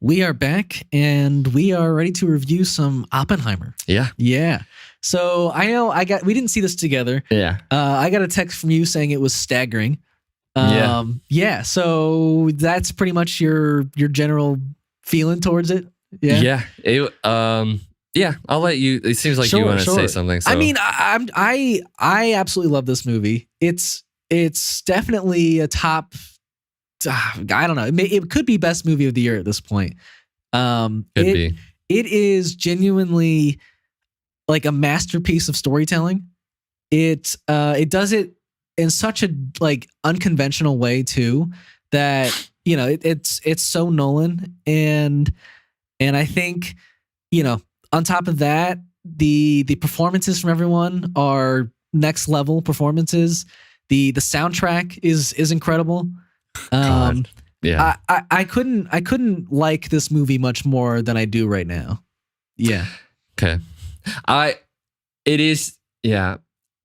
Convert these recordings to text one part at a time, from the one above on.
We are back and we are ready to review some Oppenheimer. Yeah. Yeah. So I know we didn't see this together. Yeah. I got a text from you saying it was staggering. Yeah. Yeah. So that's pretty much your general feeling towards it. Yeah. Yeah. Yeah. I'll let you. It seems like you want to say something. So. I mean, I absolutely love this movie. It's definitely a top. I don't know. It could be best movie of the year at this point. Could be. It is genuinely like a masterpiece of storytelling. It does it in such a like unconventional way too that it's so Nolan and I think on top of that the performances from everyone are next level performances. The soundtrack is incredible. Yeah. I couldn't like this movie much more than I do right now. Yeah. Okay. It is, yeah.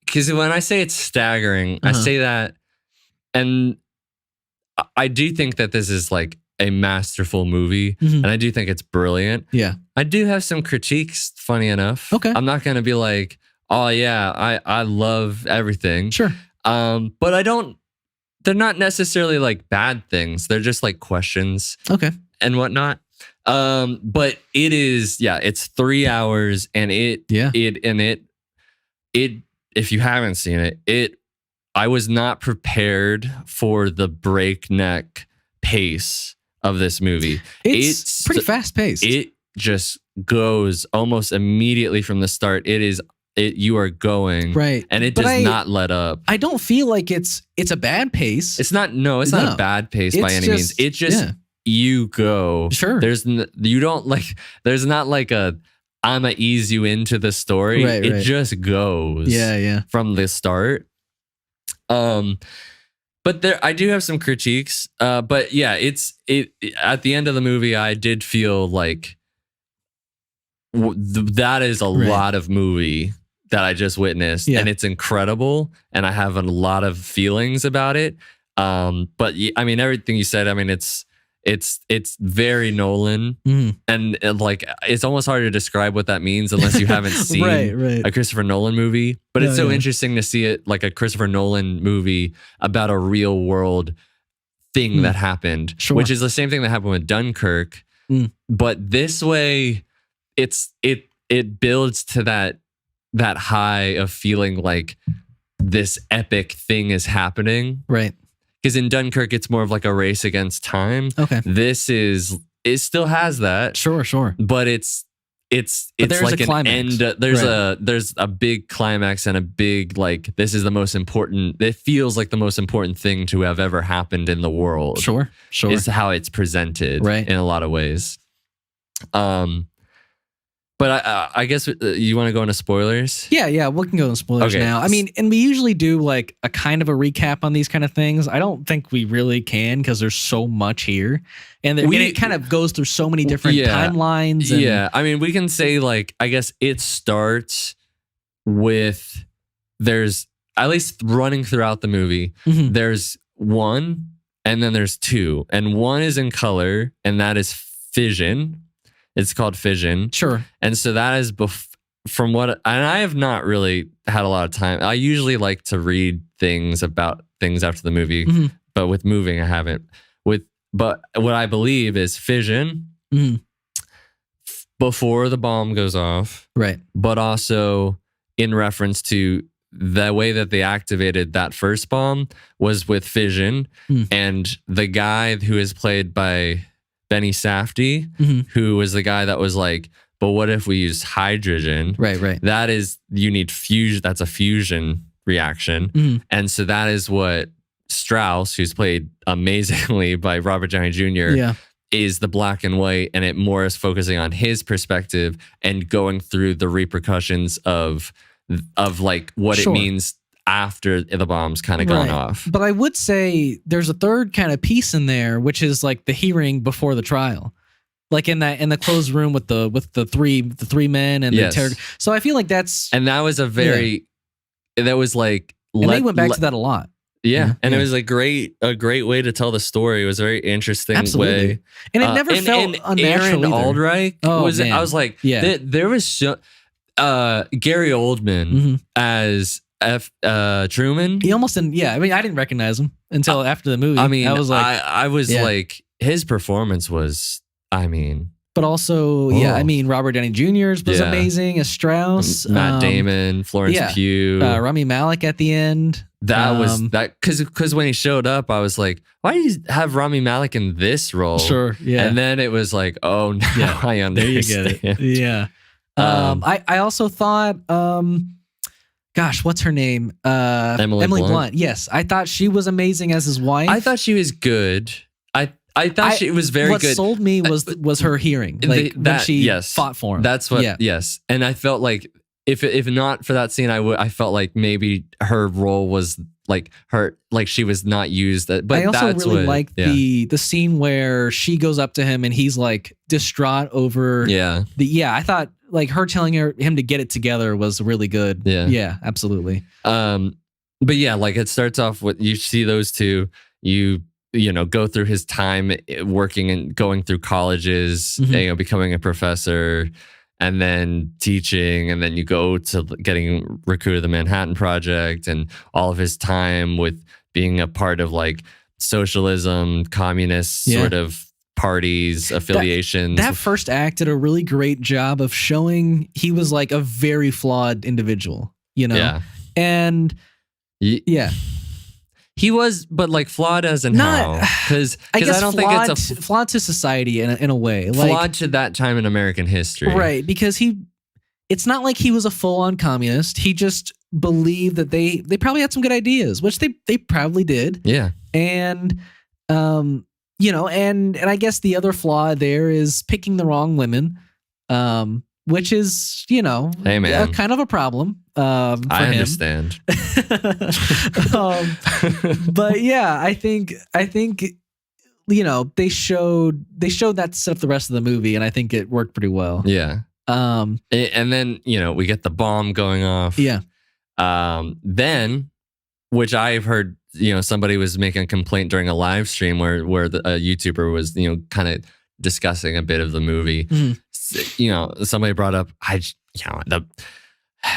Because when I say it's staggering, I say that, and I do think that this is like a masterful movie, and I do think it's brilliant. Yeah. I do have some critiques, funny enough. Okay. I'm not going to be like, oh yeah, I love everything. Sure. But I don't, they're not necessarily like bad things. They're just like questions. Okay. And whatnot. But it is, it's 3 hours and it, if you haven't seen it, I was not prepared for the breakneck pace of this movie. It's pretty fast paced. It just goes almost immediately from the start. You are going right, and it does not let up. I don't feel like it's a bad pace. It's not a bad pace by any means. It just you go. Sure. There's not like a I'm gonna ease you into the story. Right, it just goes. Yeah. From the start. But I do have some critiques. But yeah, it at the end of the movie, I did feel like that is a lot of movie that I just witnessed, and it's incredible, and I have a lot of feelings about it. But I mean, everything you said, I mean, it's very Nolan, and like it's almost hard to describe what that means unless you haven't seen a Christopher Nolan movie. But it's so interesting to see it like a Christopher Nolan movie about a real world thing that happened, which is the same thing that happened with Dunkirk. But this way, it builds to that high of feeling like this epic thing is happening. Right. Because in Dunkirk, it's more of like a race against time. Okay. It still has that. Sure. But it's like an end. There's a big climax and a big, like, this is the most important, it feels like the most important thing to have ever happened in the world. Sure. Is how it's presented in a lot of ways. But I guess you want to go into spoilers? Yeah, we can go into spoilers now. I mean, and we usually do like a kind of a recap on these kind of things. I don't think we really can because there's so much here. And it kind of goes through so many different timelines. And, I mean, we can say like, I guess it starts with, there's, at least running throughout the movie, there's 1 and then there's 2. And 1 is in color and that is fission. It's called Fission. Sure. And so that is from what, and I have not really had a lot of time. I usually like to read things about things after the movie, but with moving, I haven't. But what I believe is fission before the bomb goes off. Right. But also in reference to the way that they activated that first bomb was with fission. And the guy who is played by Benny Safdie, who was the guy that was like, but what if we use hydrogen? Right. That is, you need fusion. That's a fusion reaction. And so that is what Strauss, who's played amazingly by Robert Downey Jr., is the black and white. And it more is focusing on his perspective and going through the repercussions of like what it means after the bomb's kind of gone off. But I would say there's a third kind of piece in there, which is like the hearing before the trial, like in the closed room with the three men and the interrogation. So I feel like that was a very that was like, and they went back to that a lot. Yeah, and it was a great way to tell the story. It was a very interesting way, and it never felt unnatural. Aaron Aldrich was. Man. I was like, there was Gary Oldman as Truman. He almost didn't. Yeah, I mean, I didn't recognize him until after the movie. I mean, I was like, I was like, his performance was. I mean. But also, I mean, Robert Downey Jr. was amazing as Strauss. Matt Damon, Florence Pugh, Rami Malek at the end. That was because when he showed up, I was like, why do you have Rami Malek in this role? Sure, yeah. And then it was like, oh, now I understand. There you get it. Yeah. I also thought, gosh, what's her name? Emily Blunt. Yes, I thought she was amazing as his wife. I thought she was good. I thought she was very good. What sold me was her hearing, like when she fought for him. That's what. Yes, and I felt like if not for that scene, I felt like maybe her role was like she was not used. But I also really like the scene where she goes up to him and he's like distraught over. I thought like her telling him to get it together was really good. Yeah, absolutely. But yeah, like it starts off with you see those two. You know, go through his time working and going through colleges, becoming a professor, and then teaching, and then you go to getting recruited to the Manhattan Project, and all of his time with being a part of like socialism, communist sort of parties, affiliations. That first act did a really great job of showing he was like a very flawed individual, you know? Yeah. And he was, but like flawed as in how? Because I don't think it's flawed to society in a way. Flawed like, to that time in American history. Right, because it's not like he was a full-on communist. He just believed that they probably had some good ideas, which they probably did. Yeah. And, you know, and I guess the other flaw there is picking the wrong women, which is, you know, hey, man. Kind of a problem. I understand. But yeah, I think you know they showed that set up the rest of the movie, and I think it worked pretty well. Yeah. And then you know we get the bomb going off. Yeah. Then, which I've heard, you know, somebody was making a complaint during a live stream where a YouTuber was, you know, kind of discussing a bit of the movie. Mm-hmm. You know, somebody brought up,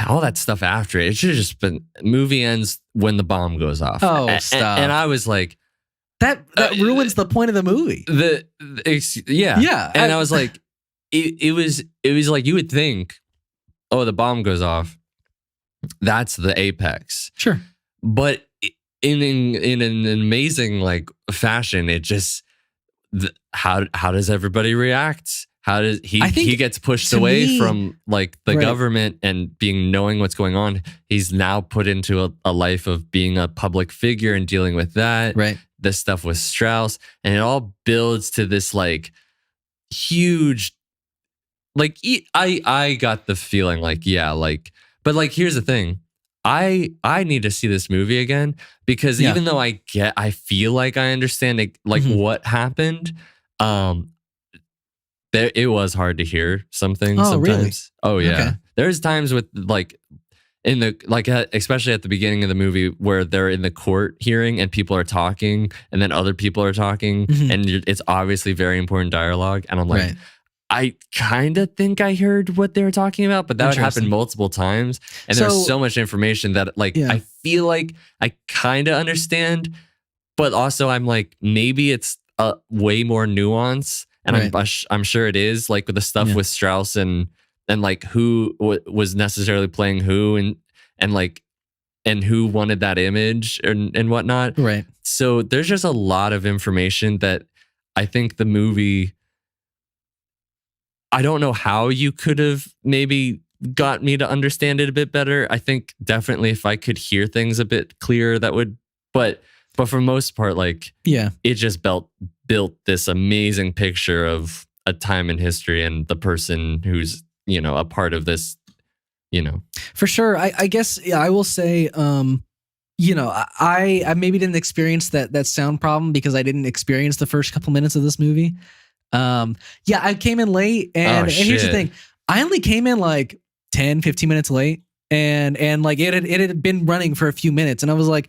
all that stuff after it should have just been movie ends when the bomb goes off. Oh, stop! And I was like, that ruins the point of the movie. Yeah. And I was like, it was like you would think, oh, the bomb goes off, that's the apex. Sure, but in an amazing like fashion, it just how does everybody react? How does he gets pushed away from like the government and knowing what's going on. He's now put into a life of being a public figure and dealing with that. Right. This stuff with Strauss, and it all builds to this like huge, like I got the feeling like, but like, here's the thing. I need to see this movie again because even though I feel like I understand it, like what happened, it was hard to hear some things sometimes. Really? Oh yeah. Okay. There's times with like especially at the beginning of the movie where they're in the court hearing and people are talking and then other people are talking and it's obviously very important dialogue. And I'm like, I kind of think I heard what they were talking about, but that would happen multiple times. And there's so much information that like, I feel like I kind of understand, but also I'm like, maybe it's way more nuance. And I'm sure it is, like with the stuff with Strauss and like who was necessarily playing who and who wanted that image and whatnot. Right. So there's just a lot of information that I think the movie, I don't know how you could have maybe got me to understand it a bit better. I think definitely if I could hear things a bit clearer, that would, but for the most part, like, it just built this amazing picture of a time in history and the person who's, you know, a part of this, you know. For sure. I guess I will say, you know, I maybe didn't experience that sound problem because I didn't experience the first couple minutes of this movie. I came in late and here's the thing. I only came in like 10, 15 minutes late and like it had been running for a few minutes and I was like,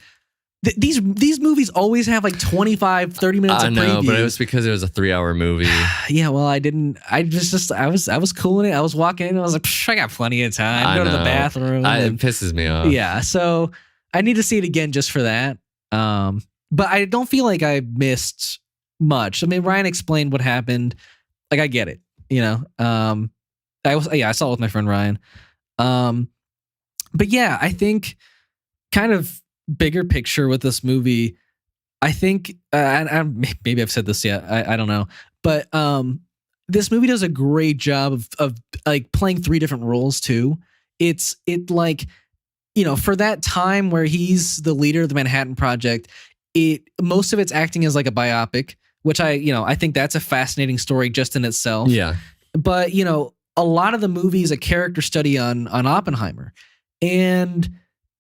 these movies always have like 25, 30 minutes of preview. I know, but it was because it was a 3-hour movie. Yeah, well, I was cooling it. I was walking in and I was like, I got plenty of time. Go to the bathroom. It pisses me off. Yeah, so I need to see it again just for that. But I don't feel like I missed much. I mean, Ryan explained what happened. Like, I get it, you know. I saw it with my friend Ryan. But yeah, I think kind of bigger picture with this movie, I think, maybe I've said this yet, I don't know, but this movie does a great job of like playing 3 different roles too. It like, you know, for that time where he's the leader of the Manhattan Project, most of it's acting as like a biopic, which I think that's a fascinating story just in itself. Yeah. But, you know, a lot of the movie is a character study on Oppenheimer, and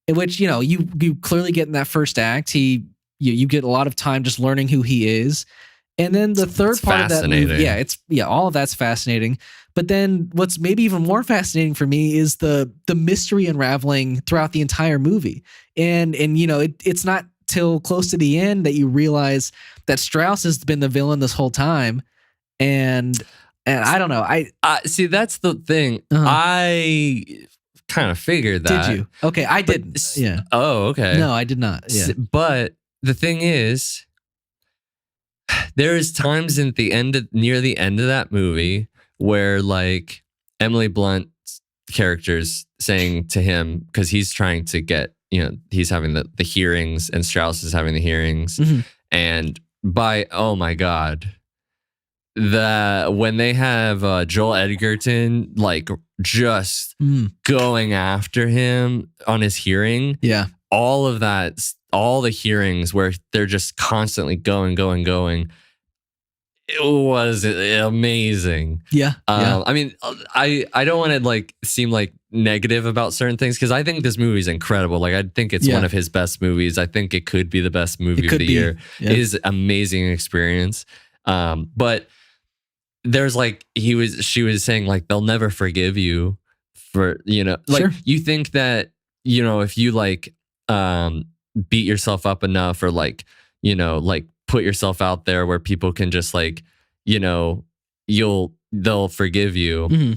in which, you know, you clearly get in that first act, you get a lot of time just learning who he is. And then the third part of that movie, all of that's fascinating. But then what's maybe even more fascinating for me is the mystery unraveling throughout the entire movie. And you know, it's not till close to the end that you realize that Strauss has been the villain this whole time. And I don't know. I see, that's the thing. I kind of figured that. Did you? Okay, I didn't. Yeah. Oh, okay. No, I did not. Yeah. But the thing is, there is times near the end of that movie where like Emily Blunt's character's saying to him, because he's trying to get, you know, he's having the hearings and Strauss is having the hearings. Mm-hmm. And oh my God, when they have Joel Edgerton like just going after him on his hearing. Yeah. All of that, all the hearings where they're just constantly going. It was amazing. Yeah. I mean, I don't want to like seem like negative about certain things, because I think this movie is incredible. Like, I think it's one of his best movies. I think it could be the best movie of the year. Yeah. It is an amazing experience. But there's like, she was saying like, they'll never forgive you for, you know, like you think that, you know, if you like beat yourself up enough, or like, you know, like put yourself out there where people can just like, you know, they'll forgive you. Mm-hmm.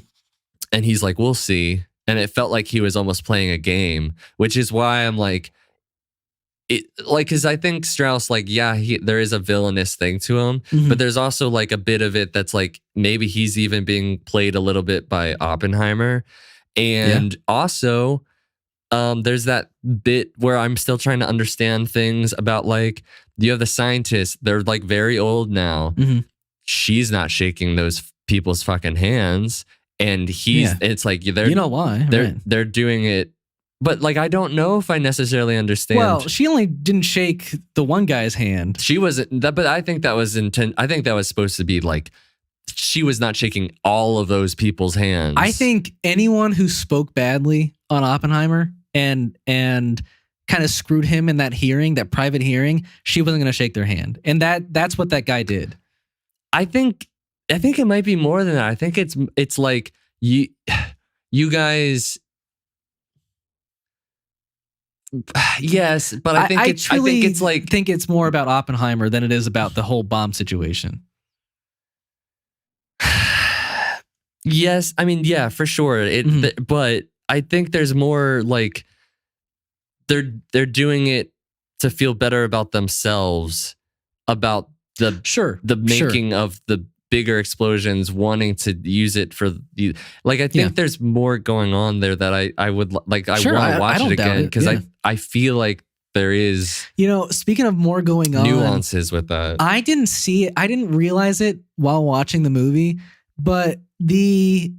And he's like, we'll see. And it felt like he was almost playing a game, which is why I'm like, because I think Strauss, like, there is a villainous thing to him, but there's also like a bit of it that's like, maybe he's even being played a little bit by Oppenheimer. And also, there's that bit where I'm still trying to understand things about, like, you have the scientists, they're like very old now. Mm-hmm. She's not shaking those people's fucking hands. And it's like, you know why? They're doing it. But like, I don't know if I necessarily understand. Well, she only didn't shake the one guy's hand. She wasn't that, but I think that was I think that was supposed to be like, she was not shaking all of those people's hands. I think anyone who spoke badly on Oppenheimer and kind of screwed him in that hearing, that private hearing, she wasn't going to shake their hand. And that's what that guy did. I think it might be more than that. I think it's like you guys. Yes, but I think it's more about Oppenheimer than it is about the whole bomb situation. Yes, I mean, yeah, for sure. But I think there's more like they're doing it to feel better about themselves, about the making of the bigger explosions, wanting to use it for the, like, I think there's more going on there that I would like. I want to watch it again, because I feel like there is, you know, speaking of more going on, nuances with that. I didn't see it. I didn't realize it while watching the movie, but the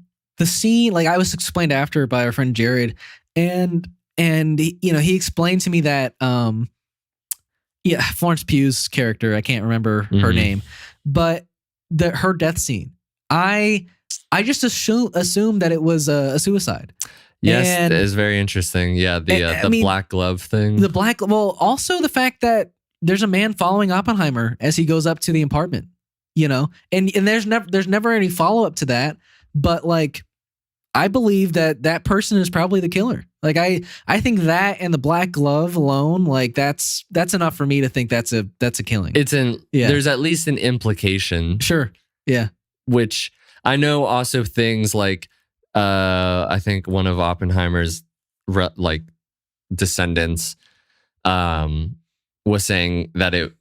scene, like, I was explained after by our friend Jared, and you know, he explained to me that Florence Pugh's character, I can't remember her name, but her death scene, I just assumed that it was a suicide. Yes, and it is very interesting. Yeah, the black glove thing. Well, also the fact that there's a man following Oppenheimer as he goes up to the apartment, you know, and there's never any follow up to that. But like, I believe that person is probably the killer. Like I think that and the black glove alone, like that's enough for me to think that's a killing. There's at least an implication. Sure. Yeah. Which I know also things like I think one of Oppenheimer's like descendants was saying that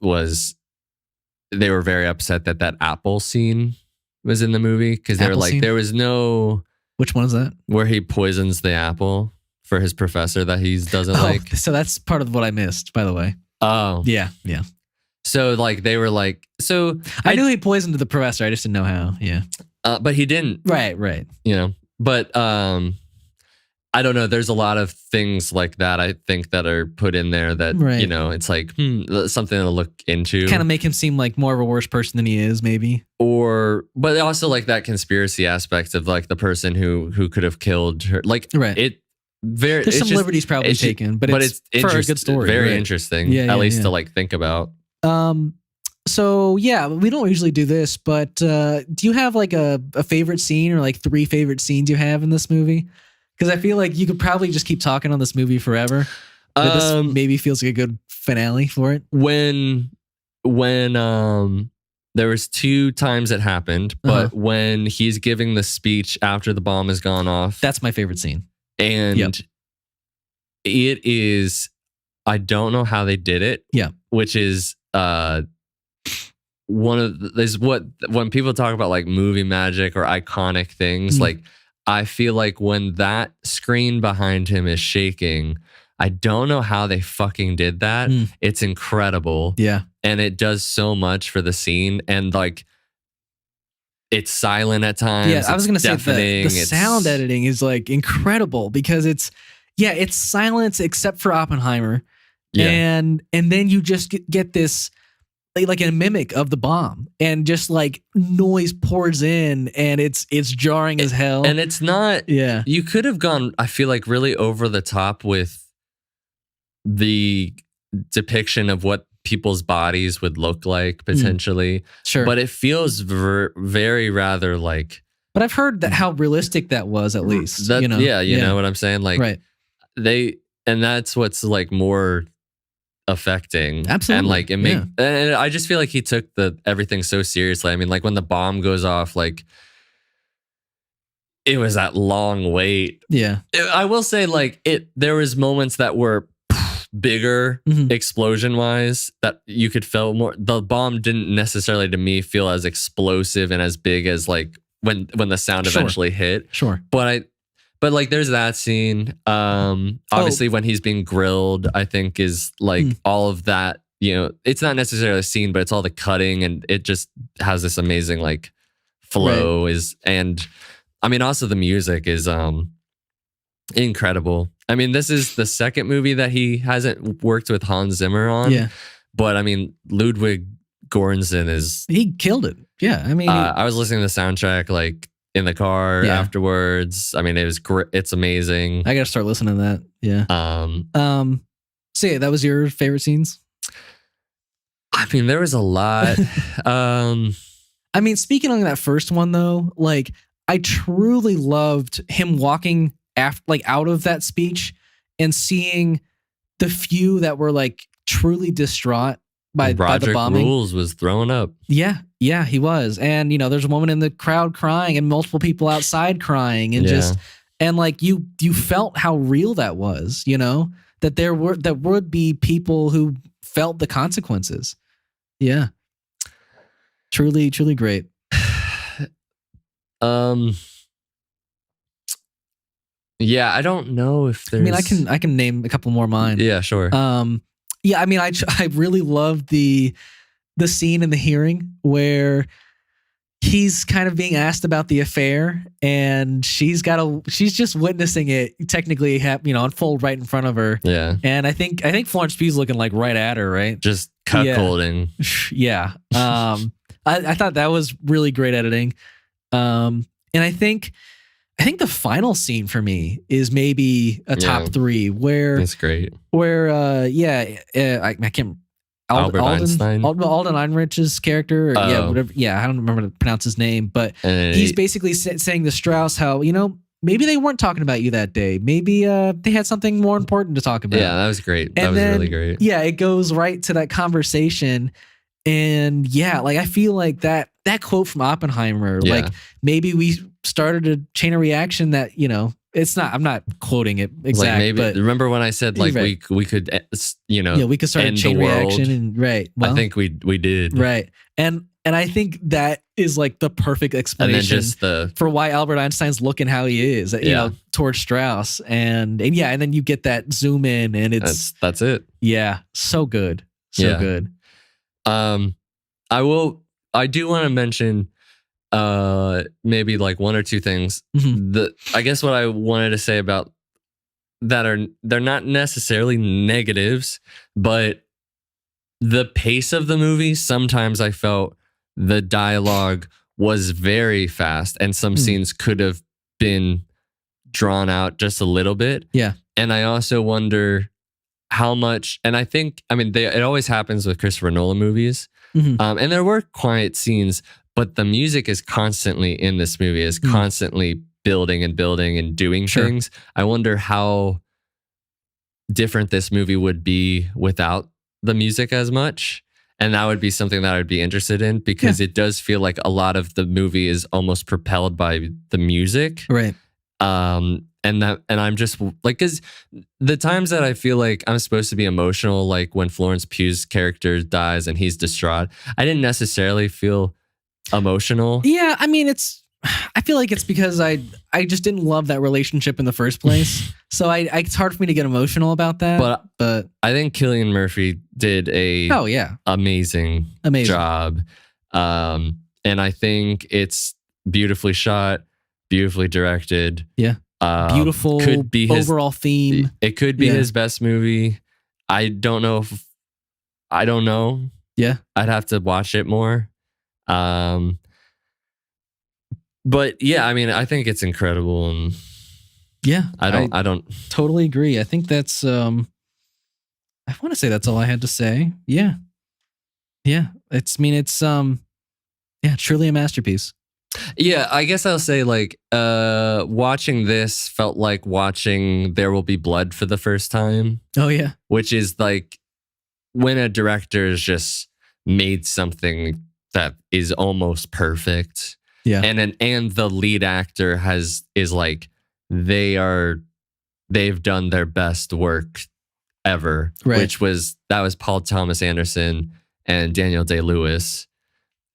they were very upset that apple scene was in the movie because they were like, there was no. Which one is that? Where he poisons the apple for his professor that he doesn't like. So that's part of what I missed, by the way. Oh. Yeah. So like they were like, so I knew he poisoned the professor. I just didn't know how. Yeah. But he didn't. Right. You know, but I don't know. There's a lot of things like that, I think, that are put in there that, you know, it's like something to look into. Kind of make him seem like more of a worse person than he is, maybe. But also like that conspiracy aspect of like the person who could have killed her. Like there's some liberties probably taken, but it's for a good story. Very interesting, at least to like think about. So yeah, we don't usually do this, but do you have like a favorite scene or like 3 favorite scenes you have in this movie? Because I feel like you could probably just keep talking on this movie forever. But this maybe feels like a good finale for it. When there was 2 times it happened, but when he's giving the speech after the bomb has gone off, that's my favorite scene. And it is, I don't know how they did it. Yeah, which is one of when people talk about like movie magic or iconic things, like. I feel like when that screen behind him is shaking, I don't know how they fucking did that. It's incredible. Yeah. And it does so much for the scene. And like, it's silent at times. Yeah, I was going to say the sound editing is like incredible because it's silence except for Oppenheimer. Yeah. And then you just get this like a mimic of the bomb and just like noise pours in and it's jarring as hell. And it's not, you could have gone, I feel like, really over the top with the depiction of what people's bodies would look like potentially. Sure. But it feels very rather like. But I've heard that how realistic that was at least. You know? Yeah, you know what I'm saying? Like and that's what's like more affecting. Absolutely. And like and I just feel like he took everything so seriously. I mean, like when the bomb goes off, like it was that long wait. Yeah. I will say like there was moments that were bigger explosion wise that you could feel more. The bomb didn't necessarily to me feel as explosive and as big as like when the sound eventually hit. Sure. But like there's that scene. Obviously when he's being grilled, I think is like all of that, you know, it's not necessarily a scene, but it's all the cutting and it just has this amazing like flow and I mean also the music is incredible. I mean, this is the second movie that he hasn't worked with Hans Zimmer on. Yeah. But I mean, Ludwig Göransson he killed it. Yeah. I mean, I was listening to the soundtrack like in the car afterwards. I mean, it was great. It's amazing. I gotta start listening to that. Yeah. So yeah, that was your favorite scenes? I mean, there was a lot. I mean, speaking on that first one though, like I truly loved him walking out of that speech and seeing the few that were like truly distraught by the bombing. Rules was throwing up. Yeah, he was. And you know, there's a woman in the crowd crying and multiple people outside crying and and like you felt how real that was, you know, that there would be people who felt the consequences. Yeah. Truly, truly great. Yeah, I don't know if there's. I mean, I can name a couple more mine. Yeah, sure. Yeah, I mean, I really love the scene in the hearing where he's kind of being asked about the affair, and she's just witnessing it technically unfold right in front of her. Yeah, and I think Florence Pugh's looking like right at her, right? Just cuckolding. Yeah. I thought that was really great editing. And I think the final scene for me is maybe a top 3 where it's great. Where I can't. Alden Ehrenreich's character, whatever. Yeah, I don't remember how to pronounce his name, but he's basically saying to Strauss how, you know, maybe they weren't talking about you that day. Maybe they had something more important to talk about. Yeah, that was great. That was really great. Yeah, it goes right to that conversation. And yeah, like I feel like that quote from Oppenheimer, like maybe we started a chain of reaction that, you know, it's not, I'm not quoting it exactly. Like maybe, but remember when I said like we could, you know, we could start a chain reaction and well, I think we did. Right. And I think that is like the perfect explanation for why Albert Einstein's looking how he is, you know, towards Strauss. And then you get that zoom in and that's it. Yeah. So good. So good. I do want to mention maybe like one or two things. I guess what I wanted to say about that they're not necessarily negatives, but the pace of the movie, sometimes I felt the dialogue was very fast and some scenes could have been drawn out just a little bit. Yeah. And I also wonder how much, and I think, I mean, it always happens with Christopher Nolan movies. And there were quiet scenes, but the music is constantly in this movie, is constantly building and doing things. I wonder how different this movie would be without the music as much. And that would be something that I'd be interested in, because it does feel like a lot of the movie is almost propelled by the music. Right. And I'm just like, because the times that I feel like I'm supposed to be emotional, like when Florence Pugh's character dies and he's distraught, I didn't necessarily feel emotional. Yeah, I mean, I feel like it's because I just didn't love that relationship in the first place. So it's hard for me to get emotional about that. But I think Cillian Murphy did amazing job. And I think it's beautifully shot, beautifly directed. Yeah. Beautiful could be overall theme. It could be his best movie. I don't know. Yeah. I'd have to watch it more. But yeah, I mean, I think it's incredible, and I don't totally agree. I think that's I want to say that's all I had to say. Yeah. It's truly a masterpiece. Yeah, I guess I'll say like watching this felt like watching There Will Be Blood for the first time. Oh yeah. Which is like when a director has just made something that is almost perfect. Yeah. And the lead actor is like they've done their best work ever. Right. That was Paul Thomas Anderson and Daniel Day-Lewis.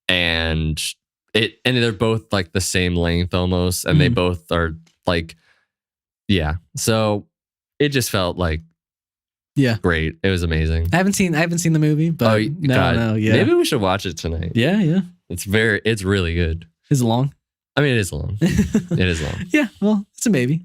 And they're both like the same length almost, and they both are like, so it just felt like great. It was amazing. I haven't seen the movie, but maybe we should watch it tonight. Yeah. It's really good. Is it long? I mean, it is long. It is long. Yeah, well, it's a maybe.